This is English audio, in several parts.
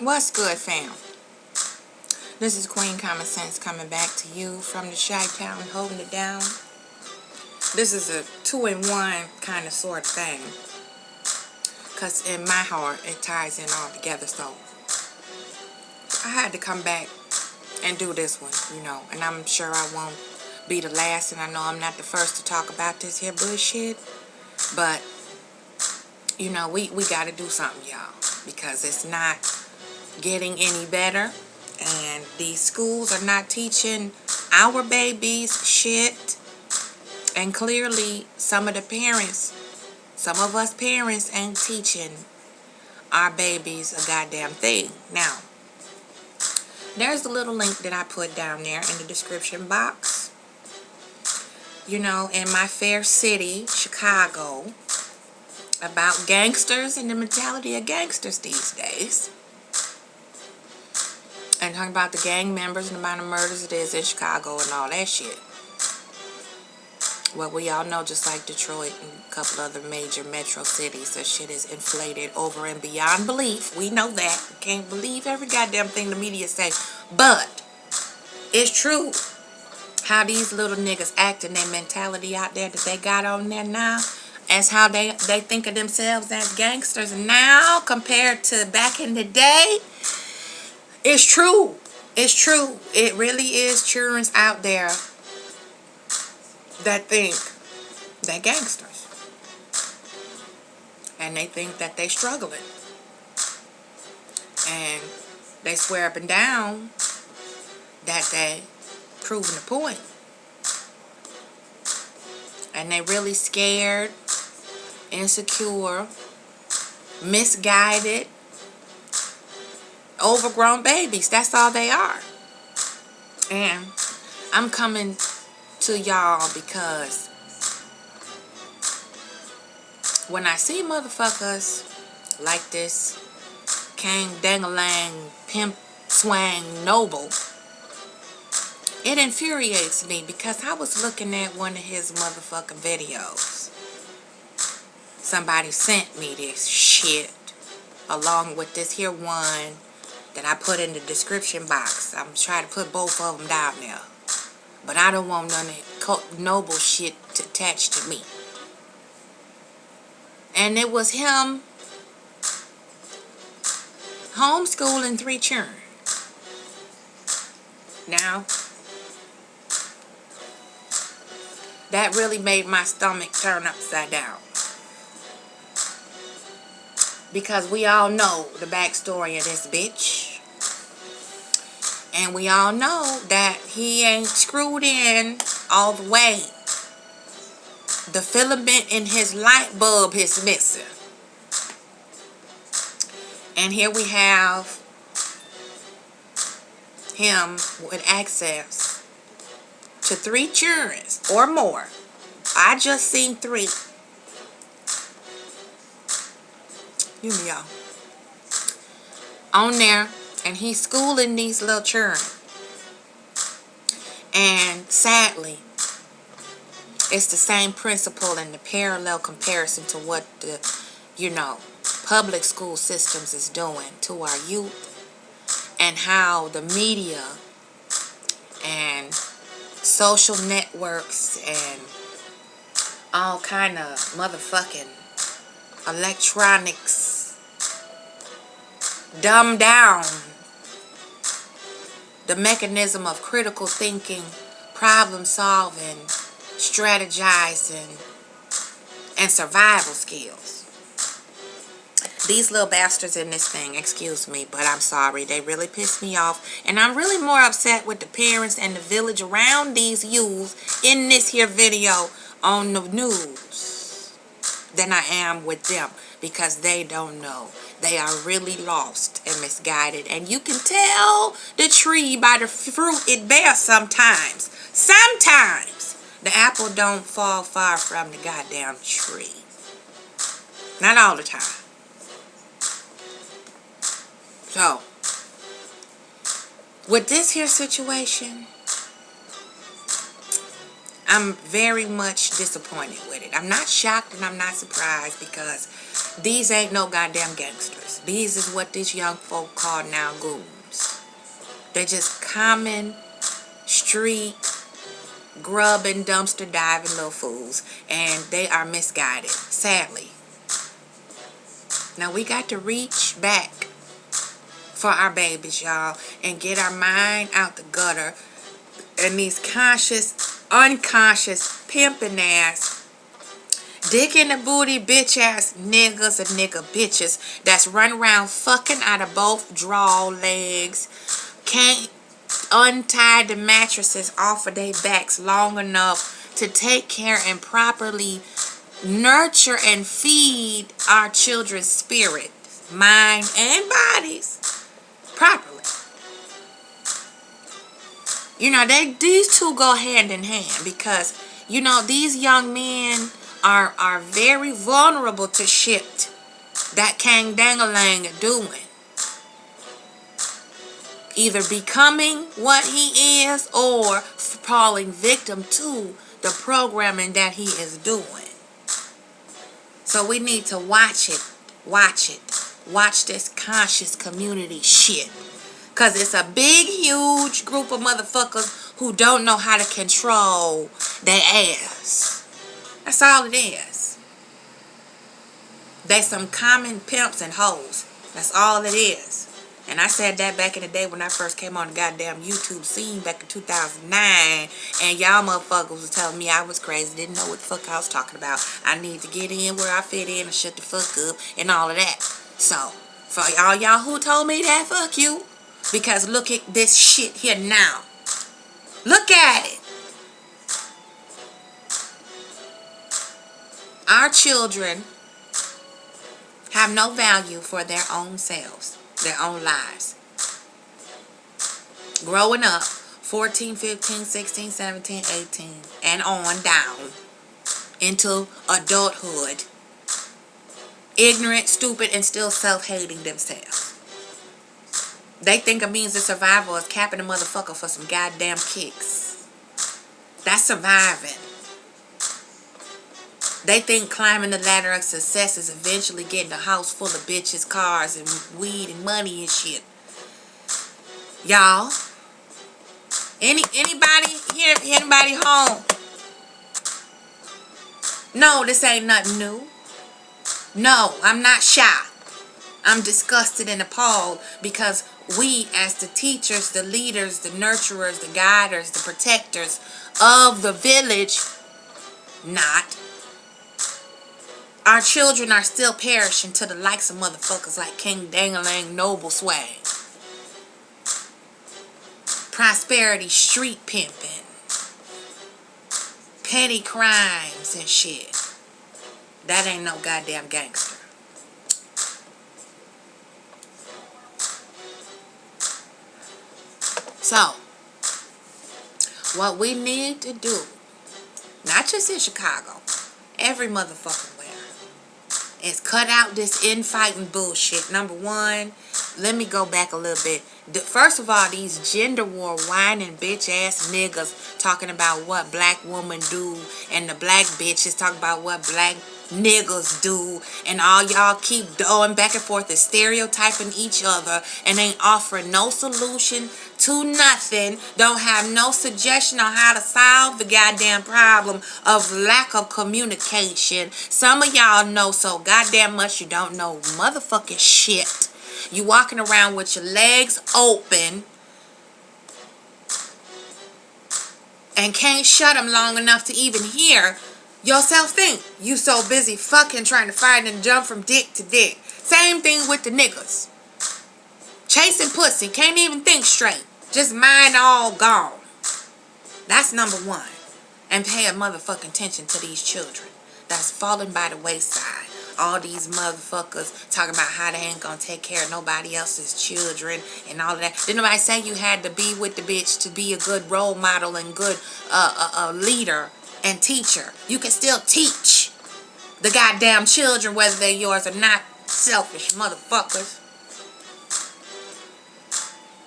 What's good, fam? This is Queen Common Sense coming back to you from the Chi-Town, holding it down. This is a two-in-one kind of sort of thing, because in my heart it ties in all together. So I had to come back and do this one, and I'm sure I won't be the last, and I know I'm not the first to talk about this here bullshit, but we got to do something, y'all, because it's not getting any better. And these schools are not teaching our babies shit. And clearly, some of us parents ain't teaching our babies a goddamn thing. Now, there's a little link that I put down there in the description box. In my fair city, Chicago, about gangsters and the mentality of gangsters these days. And talking about the gang members and the amount of murders it is in Chicago and all that shit. Well, we all know, just like Detroit and a couple other major metro cities, that shit is inflated over and beyond belief. We know that. We can't believe every goddamn thing the media say. But it's true how these little niggas act and their mentality out there that they got on there now, as how they think of themselves as gangsters now compared to back in the day. It's true. It's true. It really is children out there that think they're gangsters. And they think that they're struggling. And they swear up and down that they proving the point. And they really scared, insecure, misguided, overgrown babies. That's all they are. And I'm coming to y'all because when I see motherfuckers like this Kang Dangalang Pimp Swang Noble, it infuriates me, because I was looking at one of his motherfucking videos. Somebody sent me this shit along with this here one that I put in the description box. I'm trying to put both of them down there. But I don't want none of noble shit attached to me. And it was him homeschooling 3 children. Now, that really made my stomach turn upside down. Because we all know the backstory of this bitch. And we all know that he ain't screwed in all the way. The filament in his light bulb is missing. And here we have him with access to 3 children or more. I just seen 3. Y'all. On there. And he's schooling these little children. And sadly, it's the same principle and the parallel comparison to what the, public school systems is doing to our youth. And how the media and social networks and all kind of motherfucking electronics dumb down the mechanism of critical thinking, problem solving, strategizing, and survival skills. These little bastards in this thing, excuse me, but I'm sorry, they really pissed me off. And I'm really more upset with the parents and the village around these youths in this here video on the news than I am with them, because they don't know. They are really lost and misguided. And you can tell the tree by the fruit it bears sometimes. Sometimes the apple don't fall far from the goddamn tree. Not all the time. So, with this here situation, I'm very much disappointed with it. I'm not shocked and I'm not surprised, because these ain't no goddamn gangsters. These is what these young folk call now goons. They're just common street grubbing, dumpster diving little fools, and they are misguided, sadly. Now we got to reach back for our babies, y'all, and get our mind out the gutter, and these conscious, unconscious, pimping ass, dick in the booty bitch ass niggas and nigga bitches that's run around fucking out of both draw legs, can't untie the mattresses off of their backs long enough to take care and properly nurture and feed our children's spirit, mind, and bodies properly. You know, these two go hand in hand, because, you know, these young men are very vulnerable to shit that Kang Dangalang are doing. Either becoming what he is or falling victim to the programming that he is doing. So we need to watch it. Watch this conscious community shit. Because it's a big, huge group of motherfuckers who don't know how to control their ass. That's all it is. They some common pimps and hoes. That's all it is. And I said that back in the day when I first came on the goddamn YouTube scene back in 2009. And y'all motherfuckers was telling me I was crazy. Didn't know what the fuck I was talking about. I need to get in where I fit in and shut the fuck up and all of that. So, for all y'all who told me that, fuck you. Because look at this shit here now. Look at it. Our children have no value for their own selves, their own lives. Growing up, 14, 15, 16, 17, 18, and on down into adulthood, ignorant, stupid, and still self-hating themselves. They think a means of survival is capping a motherfucker for some goddamn kicks. That's surviving. They think climbing the ladder of success is eventually getting a house full of bitches, cars, and weed and money and shit. Y'all, anybody here, anybody home? No, this ain't nothing new. No, I'm not shy. I'm disgusted and appalled because we, as the teachers, the leaders, the nurturers, the guiders, the protectors of the village, not. Our children are still perishing to the likes of motherfuckers like King Dangalang Noble Swag. Prosperity street pimping. Petty crimes and shit. That ain't no goddamn gangster. So, what we need to do, not just in Chicago, every motherfucking where, is cut out this infighting bullshit. Number one, let me go back a little bit. First of all, these gender war whining bitch ass niggas talking about what black women do, and the black bitches talking about what black niggas do, and all y'all keep going back and forth and stereotyping each other and ain't offering no solution to nothing. Don't have no suggestion on how to solve the goddamn problem of lack of communication. Some of y'all know so goddamn much you don't know motherfucking shit. You walking around with your legs open and can't shut them long enough to even hear yourself think. You so busy fucking trying to fight and jump from dick to dick. Same thing with the niggas. Chasing pussy. Can't even think straight. Just mind all gone. That's number one. And pay a motherfucking attention to these children that's falling by the wayside. All these motherfuckers talking about how they ain't gonna take care of nobody else's children and all of that. Didn't nobody say you had to be with the bitch to be a good role model and good leader and teacher? You can still teach the goddamn children whether they're yours or not. Selfish motherfuckers.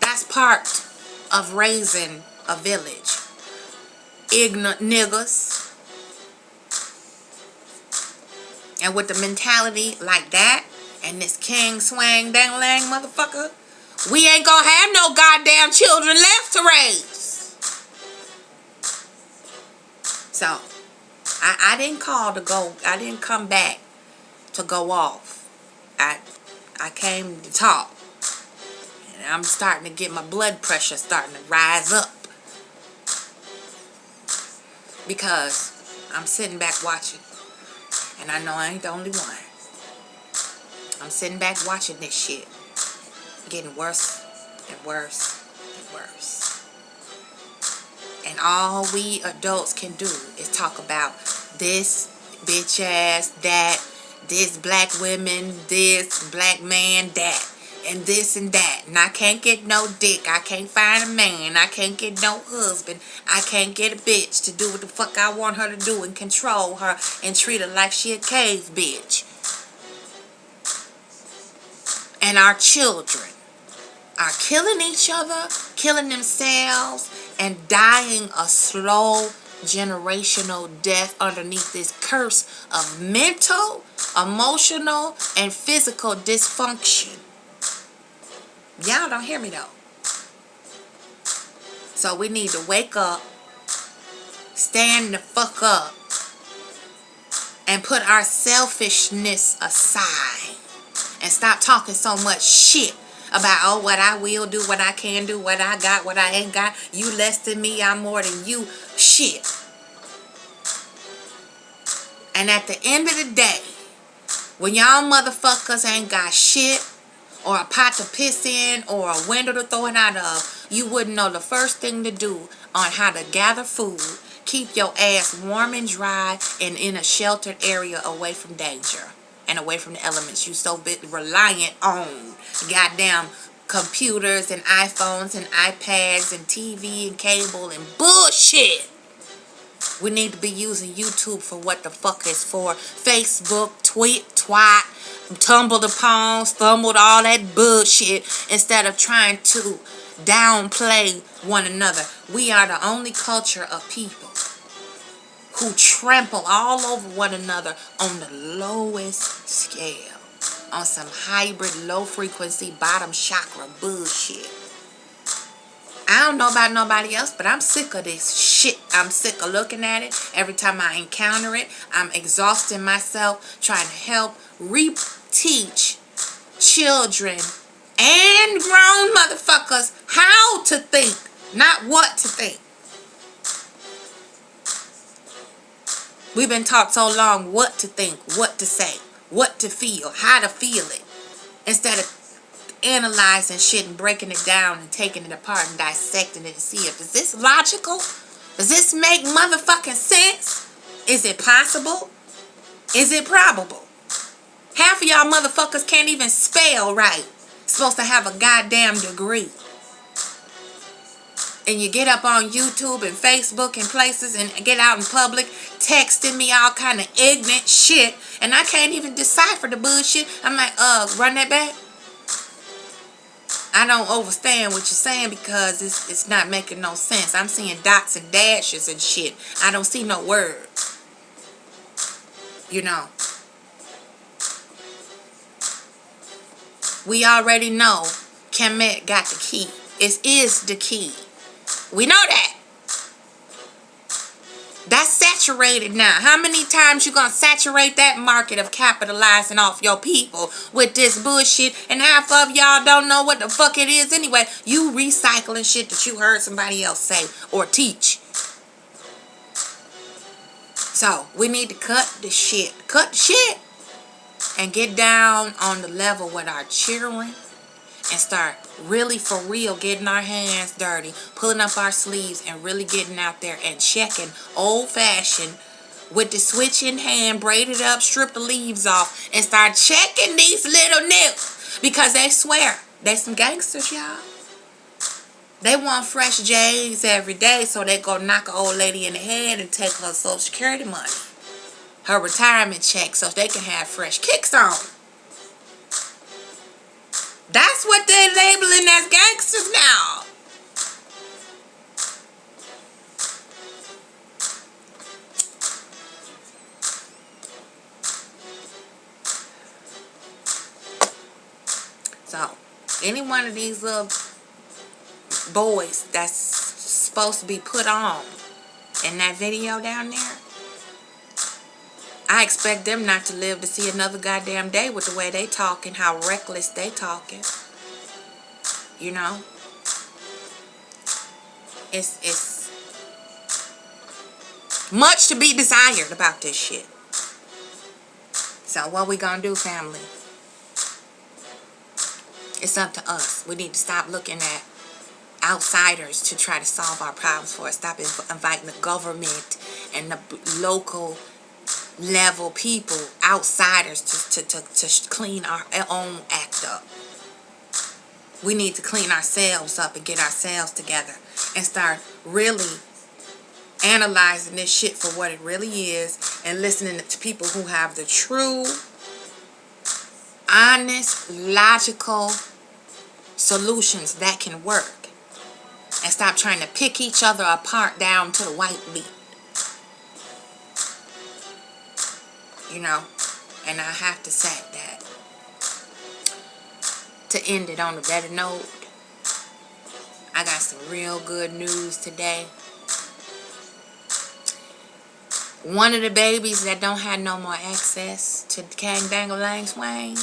That's part of raising a village. Ignorant niggas. And with the mentality like that, And this king swang dang lang motherfucker, we ain't gonna have no goddamn children left to raise. So, I didn't call to go. I didn't come back to go off. I came to talk. And I'm starting to get my blood pressure starting to rise up. Because I'm sitting back watching. And I know I ain't the only one. I'm sitting back watching this shit. Getting worse and worse and worse. And all we adults can do is talk about this bitch ass, that, this black women, this black man, that, and this and that. And I can't get no dick. I can't find a man. I can't get no husband. I can't get a bitch to do what the fuck I want her to do and control her and treat her like she a cave bitch. And our children are killing each other, killing themselves, and dying a slow generational death underneath this curse of mental, emotional, and physical dysfunction. Y'all don't hear me though. So we need to wake up, stand the fuck up, and put our selfishness aside. And stop talking so much shit about, oh, what I will do, what I can do, what I got, what I ain't got. You less than me, I'm more than you. Shit. And at the end of the day, when y'all motherfuckers ain't got shit, or a pot to piss in, or a window to throw it out of, you wouldn't know the first thing to do on how to gather food, keep your ass warm and dry, and in a sheltered area away from danger and away from the elements you so reliant on. Goddamn computers and iPhones and iPads and TV and cable and bullshit. We need to be using YouTube for what the fuck it's for. Facebook, twat, tumbled upon, stumbled, all that bullshit, instead of trying to downplay one another. We are the only culture of people who trample all over one another on the lowest scale, on some hybrid, low frequency, bottom chakra bullshit. I don't know about nobody else, but I'm sick of this shit. I'm sick of looking at it. Every time I encounter it, I'm exhausting myself trying to help reteach children and grown motherfuckers how to think, not what to think. We've been taught so long what to think, what to say, what to feel, how to feel it, instead of analyzing shit and breaking it down and taking it apart and dissecting it and see if, is this logical? Does this make motherfucking sense? Is it possible? Is it probable? Half of y'all motherfuckers can't even spell right. Supposed to have a goddamn degree. And you get up on YouTube and Facebook and places and get out in public texting me all kind of ignorant shit, and I can't even decipher the bullshit. I'm like, run that back. I don't understand what you're saying because it's not making no sense. I'm seeing dots and dashes and shit. I don't see no words. You know. We already know Kemet got the key. It is the key. We know that. That's saturated now. How many times you gonna saturate that market of capitalizing off your people with this bullshit, and half of y'all don't know what the fuck it is anyway? You recycling shit that you heard somebody else say or teach. So we need to cut the shit. Cut the shit. And get down on the level with our children. And start really for real getting our hands dirty, pulling up our sleeves, and really getting out there and checking old-fashioned with the switch in hand, braid it up, strip the leaves off, and start checking these little nips. Because they swear they some gangsters, y'all. They want fresh J's every day, so they go knock an old lady in the head and take her Social Security money, her retirement check, so they can have fresh kicks on. That's what they're labeling as gangsters now. Any one of these little boys that's supposed to be put on in that video down there, I expect them not to live to see another goddamn day with the way they talking, how reckless they talking. You know? It's much to be desired about this shit. So what we gonna do, family? It's up to us. We need to stop looking at outsiders to try to solve our problems for us. Stop inviting the government and the local level people, outsiders, to clean our own act up. We need to clean ourselves up and get ourselves together and start really analyzing this shit for what it really is and listening to people who have the true, honest, logical solutions that can work. And stop trying to pick each other apart down to the white meat. You know? And I have to say that to end it on a better note, I got some real good news today. One of the babies that don't have no more access to Kang Dangalang Swang,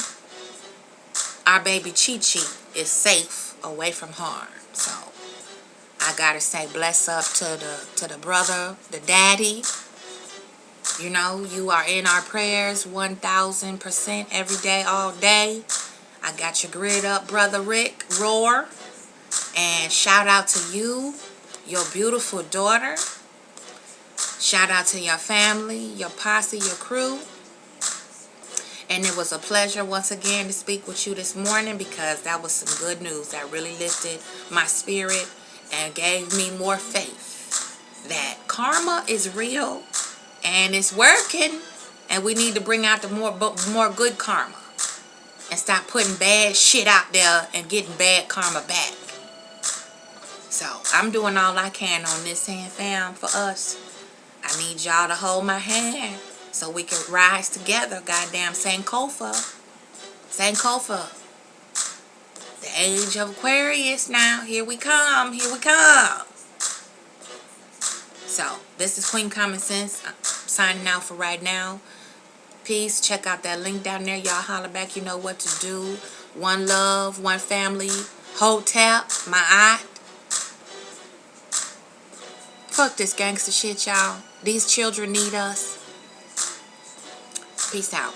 our baby Chi Chi, is safe away from harm. So I gotta say, bless up to the brother, the daddy. You know, you are in our prayers 1000% every day, all day. I got your grid up, brother Rick, roar. And shout out to you, your beautiful daughter. Shout out to your family, your posse, your crew. And it was a pleasure once again to speak with you this morning, because that was some good news that really lifted my spirit and gave me more faith that karma is real and it's working, and we need to bring out the more good karma and stop putting bad shit out there and getting bad karma back. So I'm doing all I can on this hand, fam, for us. I need y'all to hold my hand so we can rise together. Goddamn Sankofa. Sankofa. The age of Aquarius now. Here we come. Here we come. So, this is Queen Common Sense. I'm signing out for right now. Peace. Check out that link down there. Y'all holler back. You know what to do. One love. One family. Hotep. My aunt. Fuck this gangster shit, y'all. These children need us. Peace out.